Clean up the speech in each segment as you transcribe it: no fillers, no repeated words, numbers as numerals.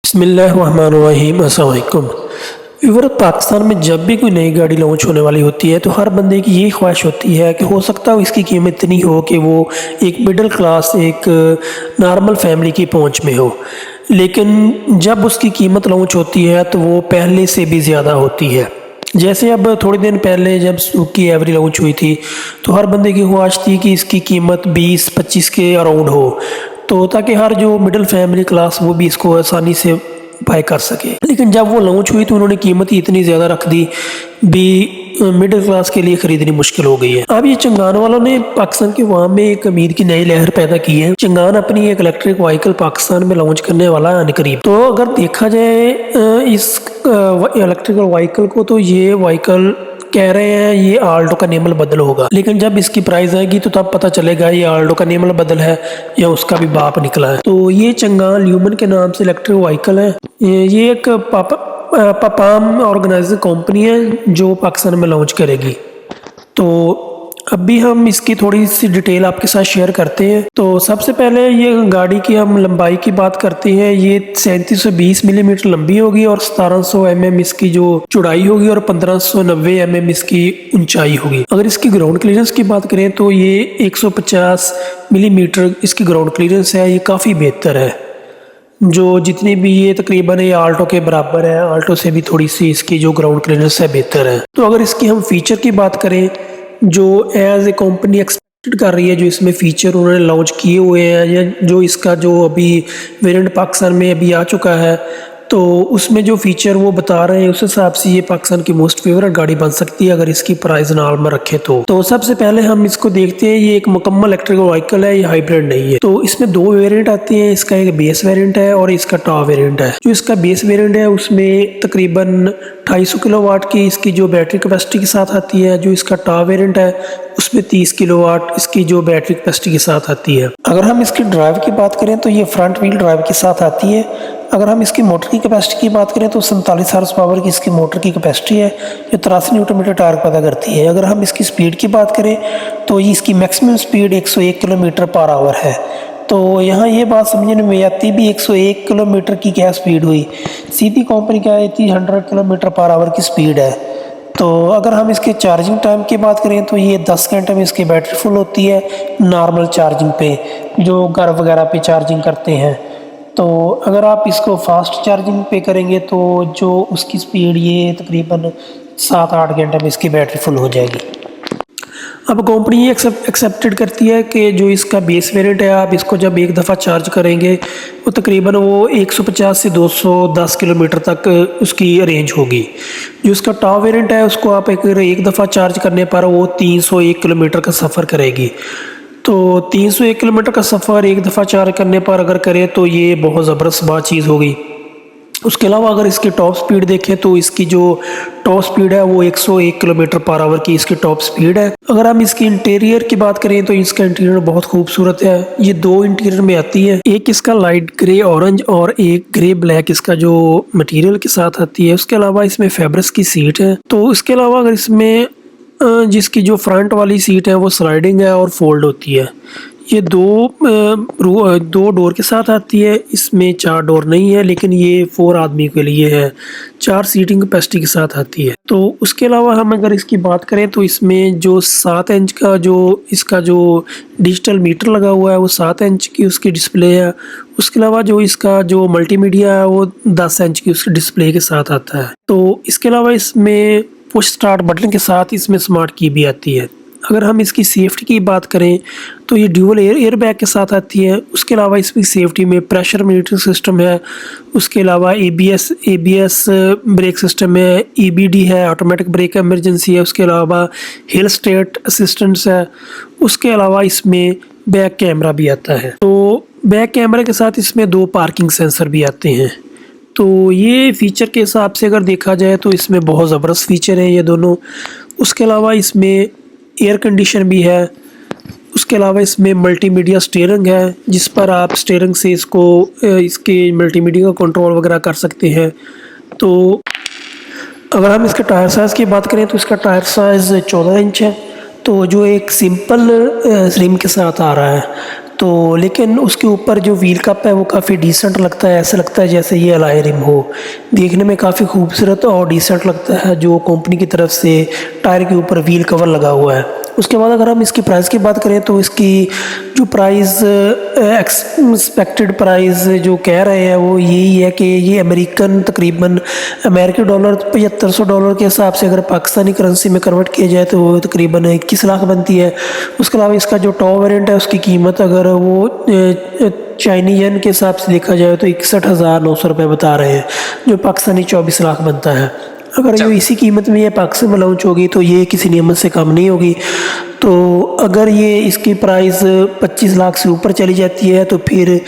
बिस्मिल्लाहिर्रहमानिर्रहीम। अस्सलाम वालेकुम। व्यूअर, पाकिस्तान में जब भी कोई नई गाड़ी लॉन्च होने वाली होती है तो हर बंदे की यही ख्वाहिश होती है कि हो सकता है इसकी कीमत इतनी हो कि वो एक मिडिल क्लास एक नॉर्मल फैमिली की पहुंच में हो। लेकिन जब उसकी कीमत लॉन्च होती है तो वो पहले से भी ज़्यादा होती है। जैसे अब थोड़े दिन पहले जब सुजुकी एवरी लॉन्च हुई थी तो हर बंदे की ख्वाहिश थी कि इसकी कीमत 20-25 के अराउंड हो, तो ताकि हर जो मिडिल फैमिली क्लास वो भी इसको आसानी से बाय कर सके। लेकिन जब वो लॉन्च हुई तो उन्होंने कीमत ही इतनी ज़्यादा रख दी भी मिडिल क्लास के लिए ख़रीदनी मुश्किल हो गई है। अब ये चंगान वालों ने पाकिस्तान के अवाम में एक उम्मीद की नई लहर पैदा की है। चंगान अपनी एक इलेक्ट्रिक व्हीकल पाकिस्तान में लॉन्च करने वाला है अनकरीब। तो अगर देखा जाए इस इलेक्ट्रिकल व्हीकल को, तो ये व्हीकल कह रहे हैं ये आल्टो का नेमल बदल होगा, लेकिन जब इसकी प्राइस आएगी तो तब पता चलेगा ये आल्टो का नेमल बदल है या उसका भी बाप निकला है। तो ये चंगान ल्यूमन के नाम से इलेक्ट्रिक व्हीकल है। ये एक पापाम ऑर्गेनाइजिंग कंपनी है जो पाकिस्तान में लॉन्च करेगी। तो अभी हम इसकी थोड़ी सी डिटेल आपके साथ शेयर करते हैं। तो सबसे पहले ये गाड़ी की हम लंबाई की बात करते हैं। ये 3720 मिलीमीटर लंबी होगी और 1700 mm इसकी जो चौड़ाई होगी और 1590 mm इसकी ऊंचाई होगी। अगर इसकी ग्राउंड क्लियरेंस की बात करें तो ये 150 मिलीमीटर इसकी ग्राउंड क्लियरेंस है। ये काफ़ी बेहतर है, जो जितनी भी ये तकरीबन ये आल्टो के बराबर है। आल्टो से भी थोड़ी सी इसकी जो ग्राउंड क्लियरेंस है बेहतर है। तो अगर इसकी हम फीचर की बात करें, जो एज ए कंपनी एक्सपेक्टेड कर रही है, जो इसमें फ़ीचर उन्होंने लॉन्च किए हुए हैं या जो इसका जो अभी वेरिएंट पाकिस्तान में अभी आ चुका है, तो उसमें जो फ़ीचर वो बता रहे हैं उस हिसाब से ये पाकिस्तान की मोस्ट फेवरेट गाड़ी बन सकती है अगर इसकी प्राइस नॉर्मल रखें तो सबसे पहले हम इसको देखते हैं। ये एक मुकम्मल इलेक्ट्रिक व्हीकल है, ये हाइब्रिड नहीं है। तो इसमें दो वेरिएंट आते हैं। इसका एक बेस वेरिएंट है और इसका टॉप वेरिएंट है। जो इसका बेस वेरिएंट है उसमें तकरीबन 250 किलोवाट की इसकी जो बैटरी कैपेसिटी के साथ आती है। जो इसका टॉप वेरिएंट है उसमें 30 किलोवाट इसकी जो बैटरी कैपेसिटी के साथ आती है। अगर हम इसकी ड्राइव की बात करें तो ये फ्रंट व्हील ड्राइव के साथ आती है। अगर हम इसकी मोटर की कैपेसिटी की बात करें तो 47 हॉर्स पावर की इसकी मोटर की कैपेसिटी है, जो 83 न्यूटन मीटर टॉर्क पैदा करती है। अगर हम इसकी स्पीड की बात करें तो ये इसकी maximum speed 101 kilometre per hour है। तो यहाँ ये बात समझने में आती भी 101 किलोमीटर की क्या स्पीड हुई, सीधी कंपनी क्या है 100 किलोमीटर पर आवर की स्पीड है। तो अगर हम इसके चार्जिंग टाइम की बात करें तो ये 10 घंटे में इसकी बैटरी फुल होती है नॉर्मल चार्जिंग पे, जो घर वगैरह पे चार्जिंग करते हैं। तो अगर आप इसको फास्ट चार्जिंग पे करेंगे तो जो उसकी स्पीड ये तकरीबन 7-8 घंटे में इसकी बैटरी फुल हो जाएगी। अब कंपनी ये एक्सेप्टेड करती है कि जो इसका बेस वेरिएंट है, आप इसको जब एक दफ़ा चार्ज करेंगे वो तकरीबन वो 150 से 210 किलोमीटर तक उसकी रेंज होगी। जो इसका टॉप वेरिएंट है उसको आप एक दफ़ा चार्ज करने पर वो 301 किलोमीटर का सफ़र करेगी। तो 301 किलोमीटर का सफ़र एक दफ़ा चार्ज करने पर अगर करें तो ये बहुत ज़बरदस्त बात चीज़ होगी। उसके अलावा अगर इसकी टॉप स्पीड देखें तो इसकी जो टॉप स्पीड है वो 101 किलोमीटर पर आवर की इसकी टॉप स्पीड है। अगर हम इसकी इंटीरियर की बात करें तो इसका इंटीरियर बहुत खूबसूरत है। ये दो इंटीरियर में आती है, एक इसका लाइट ग्रे ऑरेंज और एक ग्रे ब्लैक इसका जो मटेरियल के साथ आती है। उसके अलावा इसमें फैब्रिक्स की सीट है। तो इसके अलावा अगर इसमें जिसकी जो फ्रंट वाली सीट है वो स्लाइडिंग है और फोल्ड होती है। ये दो डोर के साथ आती है। इसमें 4 डोर नहीं है, लेकिन ये 4 आदमी के लिए है। 4 सीटिंग कैपेसिटी के साथ आती है। तो उसके अलावा हम अगर इसकी बात करें तो इसमें जो 7 इंच का जो इसका जो डिजिटल मीटर लगा हुआ है वो 7 इंच की उसकी डिस्प्ले है। उसके अलावा जो इसका जो मल्टीमीडिया है वो 10 इंच की उसकी डिस्प्ले के साथ आता है। तो इसके अलावा इसमें पुश स्टार्ट बटन के साथ इसमें स्मार्ट की भी आती है। अगर हम इसकी सेफ्टी की बात करें तो ये ड्यूअल एयर बैग के साथ आती है। उसके अलावा इसकी सेफ्टी में प्रेशर मॉनिटरिंग सिस्टम है। उसके अलावा एबीएस ब्रेक सिस्टम है, ईबीडी है, ऑटोमेटिक ब्रेक इमरजेंसी है। उसके अलावा हिल स्टेट असिस्टेंस है। उसके अलावा इसमें बैक कैमरा भी आता है। तो बैक कैमरे के साथ इसमें 2 पार्किंग सेंसर भी आते हैं। तो ये फ़ीचर के हिसाब से अगर देखा जाए तो इसमें बहुत ज़बरदस्त फ़ीचर हैं ये दोनों। उसके अलावा इसमें एयर कंडीशन भी है। उसके अलावा इसमें मल्टीमीडिया स्टीयरिंग है, जिस पर आप स्टीयरिंग से इसके मल्टीमीडिया का कंट्रोल वगैरह कर सकते हैं। तो अगर हम इसके टायर साइज़ की बात करें तो इसका टायर साइज़ 14 इंच है। तो जो एक सिंपल रिम के साथ आ रहा है। तो लेकिन उसके ऊपर जो व्हील कप है वो काफ़ी डिसेंट लगता है, ऐसा लगता है जैसे ये एलॉय रिम हो। देखने में काफ़ी खूबसूरत और डिसेंट लगता है जो कंपनी की तरफ से टायर के ऊपर व्हील कवर लगा हुआ है। उसके बाद अगर हम इसकी प्राइस की बात करें तो इसकी जो प्राइस एक्सपेक्टेड प्राइस जो कह रहे हैं वो यही है कि ये तकरीबन अमेरिकी डॉलर $7500 के हिसाब से अगर पाकिस्तानी करेंसी में कन्वर्ट किया जाए तो वो तकरीबन 21 लाख बनती है। उसके अलावा इसका जो टॉप वेरिएंट है उसकी कीमत अगर वो चाइनीज येन के हिसाब से देखा जाए तो 61,900 रुपये बता रहे हैं, जो पाकिस्तानी 24 लाख बनता है। अगर ये इसी कीमत में ये पाकिस्तान में लॉन्च होगी तो ये किसी नियमत से कम नहीं होगी। तो अगर ये इसकी प्राइस 25 लाख से ऊपर चली जाती है तो फिर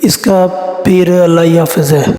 इसका अल्लाह ही हाफ़िज़ है।